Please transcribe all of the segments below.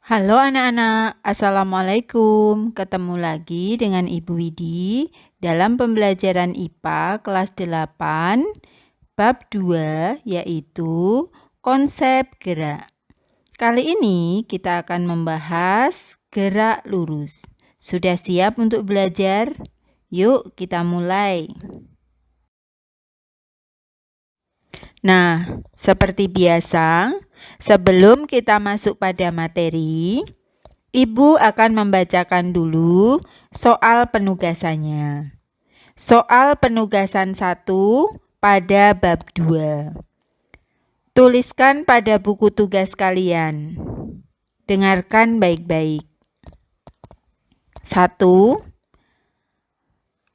Halo anak-anak, Assalamualaikum. Ketemu lagi dengan Ibu Widi dalam pembelajaran IPA kelas 8, bab 2, yaitu konsep gerak. Kali ini kita akan membahas gerak lurus. Sudah siap untuk belajar? Yuk kita mulai. Nah, seperti biasa, sebelum kita masuk pada materi, Ibu akan membacakan dulu soal penugasannya. Soal penugasan 1 pada bab 2. Tuliskan pada buku tugas kalian. Dengarkan baik-baik. 1.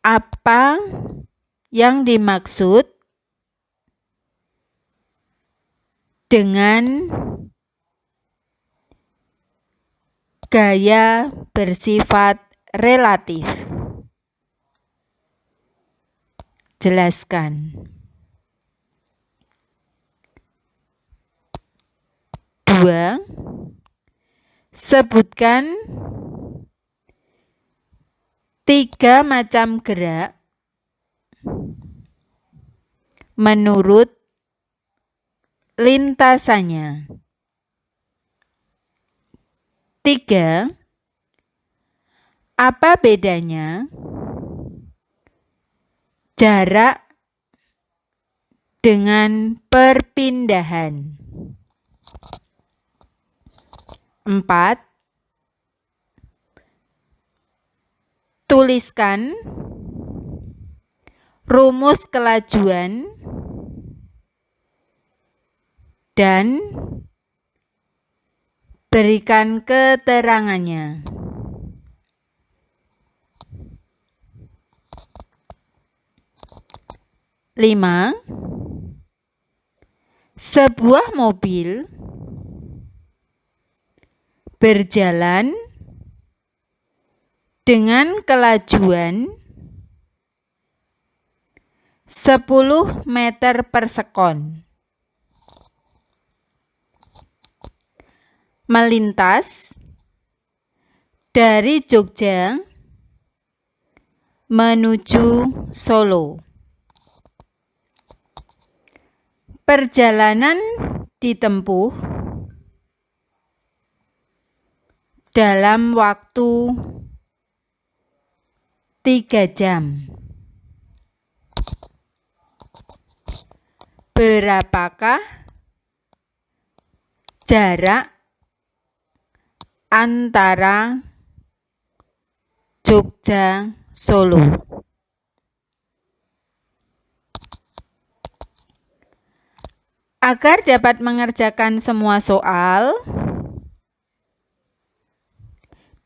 Apa yang dimaksud dengan gaya bersifat relatif? Jelaskan. 2. Sebutkan 3 macam gerak menurut lintasannya. 3. Apa bedanya jarak dengan perpindahan? 4. Tuliskan rumus kelajuan dan berikan keterangannya. 5. Sebuah mobil berjalan dengan kelajuan 10 meter per sekon melintas dari Jogja menuju Solo. Perjalanan ditempuh dalam waktu 3 jam. Berapakah jarak antara Jogja Solo? Agar dapat mengerjakan semua soal,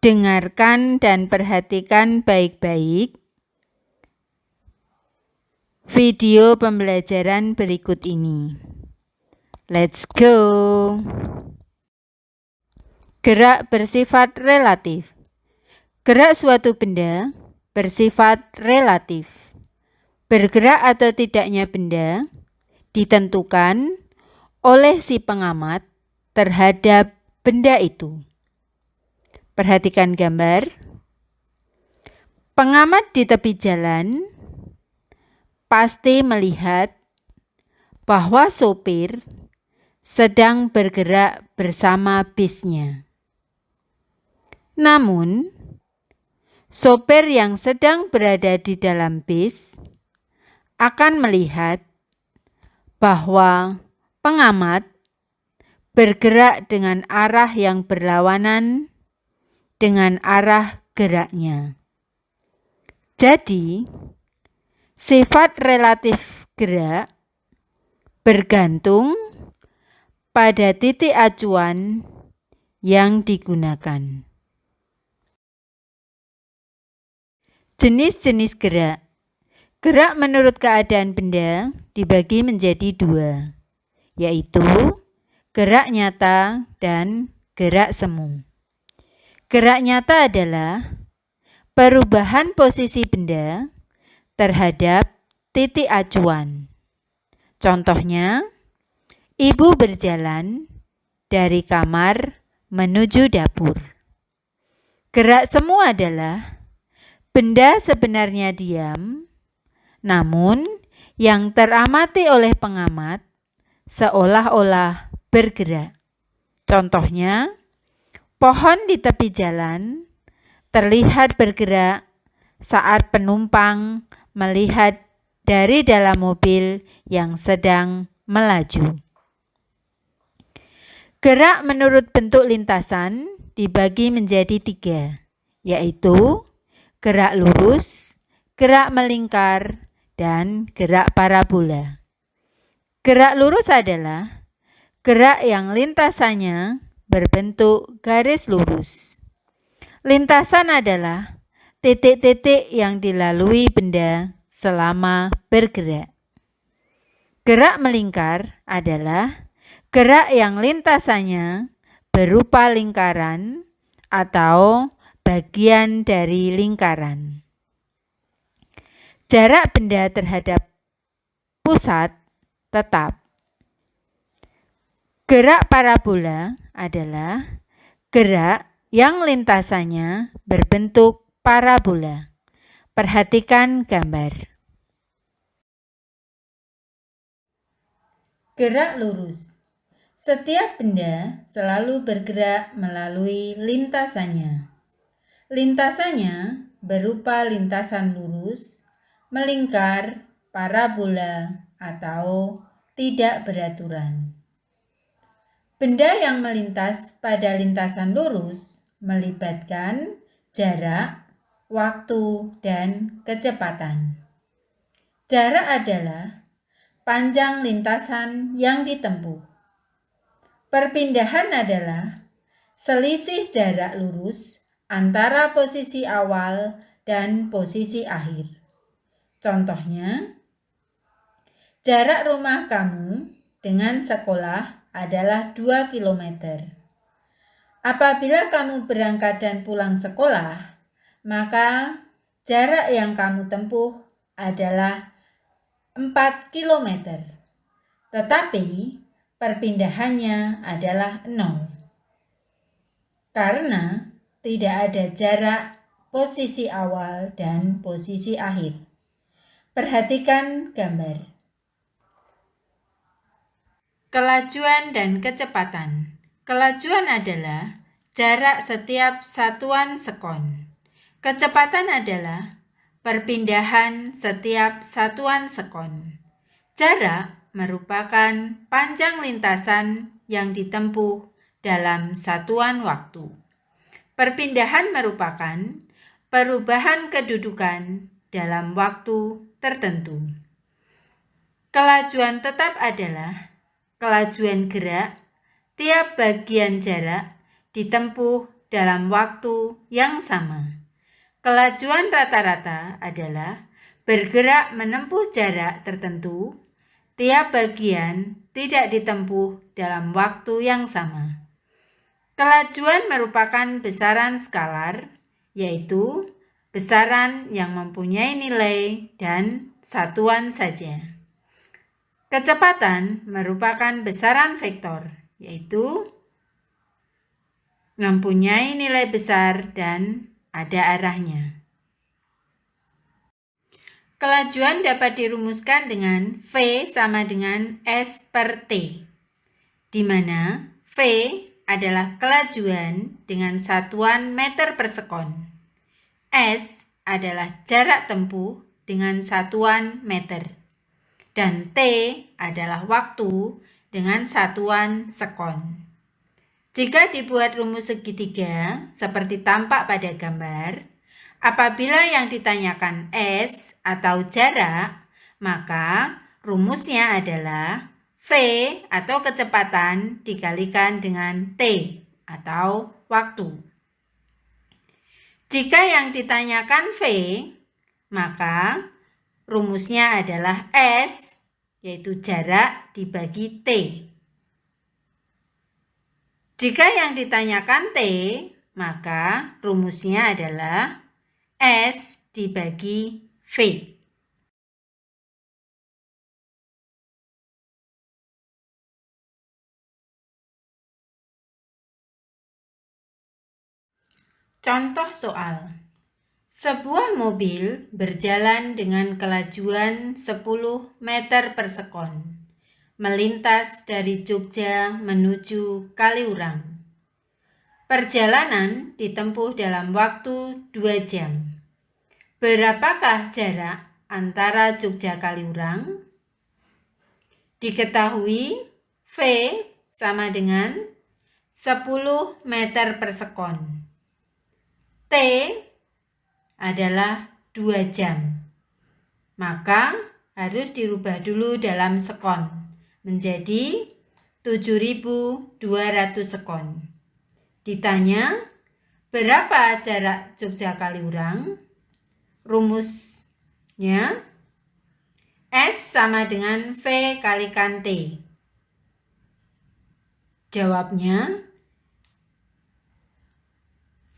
dengarkan dan perhatikan baik-baik video pembelajaran berikut ini. Let's go! Gerak bersifat relatif. Gerak suatu benda bersifat relatif. Bergerak atau tidaknya benda ditentukan oleh si pengamat terhadap benda itu. Perhatikan gambar. Pengamat di tepi jalan pasti melihat bahwa sopir sedang bergerak bersama bisnya. Namun, sopir yang sedang berada di dalam bis akan melihat bahwa pengamat bergerak dengan arah yang berlawanan dengan arah geraknya. Jadi, sifat relatif gerak bergantung pada titik acuan yang digunakan. Jenis-jenis gerak. Gerak menurut keadaan benda dibagi menjadi 2, yaitu gerak nyata dan gerak semu. Gerak nyata adalah perubahan posisi benda terhadap titik acuan. Contohnya, ibu berjalan dari kamar menuju dapur. Gerak semu adalah benda sebenarnya diam, namun yang teramati oleh pengamat seolah-olah bergerak. Contohnya, pohon di tepi jalan terlihat bergerak saat penumpang melihat dari dalam mobil yang sedang melaju. Gerak menurut bentuk lintasan dibagi menjadi 3, yaitu gerak lurus, gerak melingkar, dan gerak parabola. Gerak lurus adalah gerak yang lintasannya berbentuk garis lurus. Lintasan adalah titik-titik yang dilalui benda selama bergerak. Gerak melingkar adalah gerak yang lintasannya berupa lingkaran atau bagian dari lingkaran. Jarak benda terhadap pusat tetap. Gerak parabola adalah gerak yang lintasannya berbentuk parabola. Perhatikan gambar. Gerak lurus. Setiap benda selalu bergerak melalui lintasannya. Lintasannya berupa lintasan lurus, melingkar, parabola, atau tidak beraturan. Benda yang melintas pada lintasan lurus melibatkan jarak, waktu, dan kecepatan. Jarak adalah panjang lintasan yang ditempuh. Perpindahan adalah selisih jarak lurus antara posisi awal dan posisi akhir. Contohnya, jarak rumah kamu dengan sekolah adalah 2 km. Apabila kamu berangkat dan pulang sekolah, maka jarak yang kamu tempuh adalah 4 km. Tetapi perpindahannya adalah 0. Karena tidak ada jarak posisi awal dan posisi akhir. Perhatikan gambar. Kelajuan dan kecepatan. Kelajuan adalah jarak setiap satuan sekon. Kecepatan adalah perpindahan setiap satuan sekon. Jarak merupakan panjang lintasan yang ditempuh dalam satuan waktu. Perpindahan merupakan perubahan kedudukan dalam waktu tertentu. Kelajuan tetap adalah kelajuan gerak tiap bagian jarak ditempuh dalam waktu yang sama. Kelajuan rata-rata adalah bergerak menempuh jarak tertentu, tiap bagian tidak ditempuh dalam waktu yang sama. Kelajuan merupakan besaran skalar, yaitu besaran yang mempunyai nilai dan satuan saja. Kecepatan merupakan besaran vektor, yaitu mempunyai nilai besar dan ada arahnya. Kelajuan dapat dirumuskan dengan V sama dengan S per T, di mana V adalah kelajuan dengan satuan meter per sekon. S adalah jarak tempuh dengan satuan meter. Dan T adalah waktu dengan satuan sekon. Jika dibuat rumus segitiga seperti tampak pada gambar, apabila yang ditanyakan S atau jarak, maka rumusnya adalah V atau kecepatan dikalikan dengan T atau waktu. Jika yang ditanyakan V, maka rumusnya adalah S, yaitu jarak dibagi T. Jika yang ditanyakan T, maka rumusnya adalah S dibagi V. Contoh soal. Sebuah mobil berjalan dengan kelajuan 10 meter per sekon, melintas dari Jogja menuju Kaliurang. Perjalanan ditempuh dalam waktu 2 jam. Berapakah jarak antara Jogja Kaliurang? Diketahui V sama dengan 10 meter per sekon. T adalah 2 jam. Maka harus dirubah dulu dalam sekon menjadi 7.200 sekon. Ditanya, berapa jarak Jogja Kaliurang? Rumusnya S sama dengan V kalikan T. Jawabnya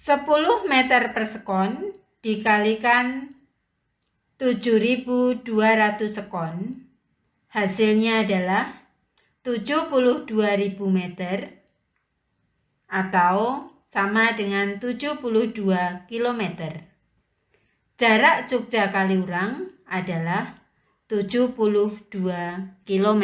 10 meter per sekon dikalikan 7.200 sekon. Hasilnya adalah 72.000 meter atau sama dengan 72 km. Jarak Jogja Kaliurang adalah 72 km.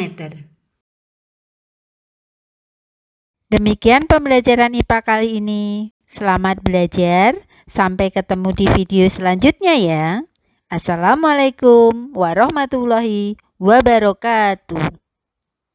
Demikian pembelajaran IPA kali ini. Selamat belajar. Sampai ketemu di video selanjutnya ya. Assalamualaikum warahmatullahi wabarakatuh.